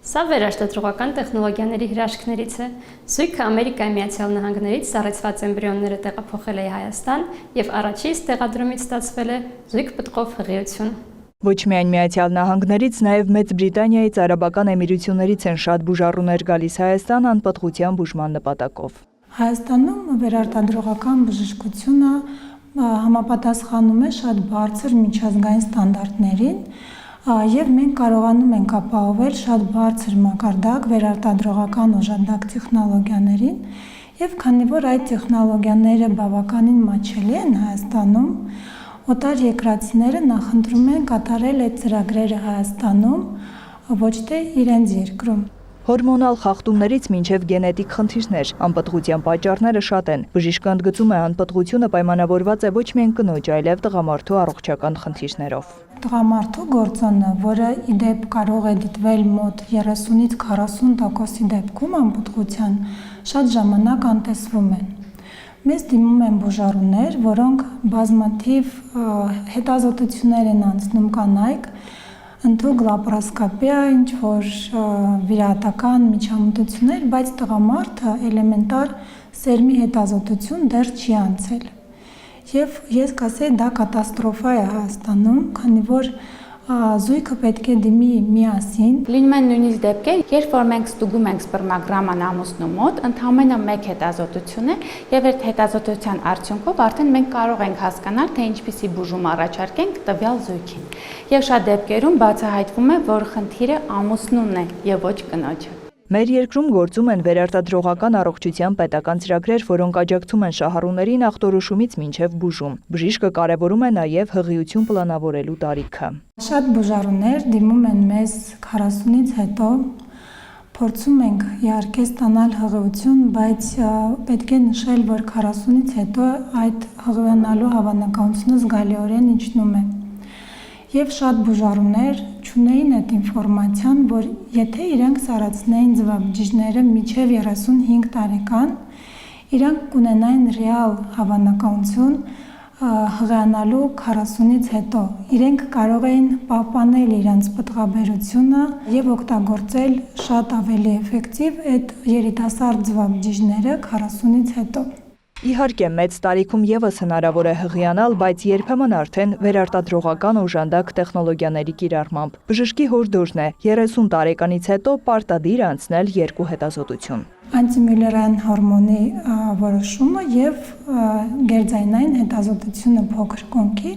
Սա վերարտադրողական տեխնոլոգիաների հրաշքներից է։ Զույգը Ամերիկայի Միացյալ Նահանգներից սառեցված էմբրիոնները տեղափոխել է Հայաստան և առաջից տեղադրումից ստացվել է զույգ պտղով հղիություն։ Ոչ միայն Միացյալ Նահանգներից, նաև Մեծ Բրիտանիայից, Արաբական Էմիրություններից են շատ բուժառուներ գալիս Հայաստան անպտղության բուժման նպատակով։ Հայաստանում վերարտադրողական բժշկությունը համապատասխանում է շատ բարձր միջազգային ստանդարտներին և մենք կարողանում ենք ապահովել շատ բարձր մակարդակ վերարտադրողական օժանդակ տեխնոլոգիաներին և քանի որ այդ տեխնոլոգիաները բավականին մատչելի են Հայաստանում, օտար երկրացիները նախընտրում են կատարել այդ ծրագրերը Հայաստանում, ոչ թե իրենց երկրում։ Հորմոնալ խախտումներից մինչև գենետիկ խնդիրներ, անպտղության պատճառները շատ են։ Բժիշկը ընդգծում է, անպտղությունը պայմանավորված է ոչ միայն կնոջ, այլև տղամարդու առողջական խնդիրներով։ Տղամարդու գործոնը, որը ի դեպ կարող է դիտվել մոտ 30-ից 40% դեպքում անպտղության, շատ ժամանակ անտեսվում են։ Մեզ դիմում են բուժառուներ, որոնք բազմաթիվ հետազոտություններ են անցնում կանայք, ընդհանուր լապարոսկոպիա, ինչ-որ վիրահատական միջամտություններ, բայց տղամարդը էլեմենտար սերմի հետազոտություն դեռ չի անցել։ Եվ ես կասեի, դա կատաստրոֆա է Հայաստանում, քանի որ զույգը պետք է դիմի միասին։ Լինում են նույնիսկ դեպքեր, երբ որ մենք ստուգում ենք սպերմագրաման ամուսնու մոտ, ընդամենը մեկ հետազոտություն է, եւ այդ հետազոտության արդյունքով արդեն մենք կարող ենք հասկանալ, թե ինչպիսի բուժում առաջարկենք տվյալ զույգին։ Եվ շատ դեպքերում բացահայտվում է, որ խնդիրը ամուսնունն է եւ ոչ կնոջը։ Մեր երկրում գործում են վերարտադրողական առողջության պետական ծրագրեր, որոնք աջակցում են շահառուներին ախտորոշումից մինչև բուժում։ Բժիշկը կարևորում է նաև հղիություն պլանավորելու տարիքը։ Շատ բուժառուներ դիմում են մեզ 40-ից հետո, փորձում ենք իհարկե ստանալ հղիություն, բայց պետք է նշել, որ 40-ից հետո այդ հղիանալու հավանականությունը զգալիորեն իջնում է։ Եվ շատ բուժառուներ չունեին այդ ինֆորմացիան, որ եթե իրենք սառեցնեին ձվաբջիջները մինչև 35 տարեկան, իրենք կունենային ռեալ հավանականություն հղիանալու 40-ից հետո։ Իրենք կարող էին պահպանել իրենց պտղաբերությունը և օգտագործել շատ ավելի էֆեկտիվ այդ երիտասարդ ձվաբջիջները 40-ից հետո։ Իհարկե, մեծ տարիքում ևս հնարավոր է հղիանալ, բայց երբեմն արդեն վերարտադրողական օժանդակ տեխնոլոգիաների կիրառմամբ։ Բժշկի հորդորն է 30 տարեկանից հետո պարտադիր անցնել 2 հետազոտություն։ Անտիմյուլերային հորմոնի որոշումը և գերձայնային հետազոտությունը փոքր կոնքի,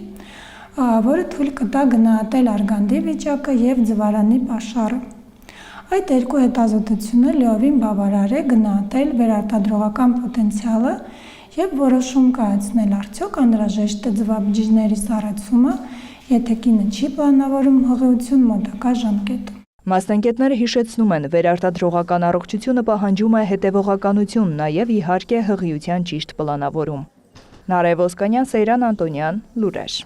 որը թույլ կտա գնահատել արգանդի վիճակը և ձվարանի պաշարը։ Այդ 2 հետազոտությունը լիովին բավարար է գնահատել վերարտադրողական պոտենցիալը և որոշում կայացնել արդյոք անհրաժեշտ է ձվաբջիջների սառեցումը, եթե կինը չի պլանավորում հղիություն մոտակա ժամկետում։ Մասնագետները հիշեցնում են, վերարտադրողական առողջությունը պահանջում է հետևողականություն, նաև իհարկե հղիության ճիշտ պլանավորում։ Նարէ Ոսկանյան, Սեյրան Անտոնյան, Լուրեր։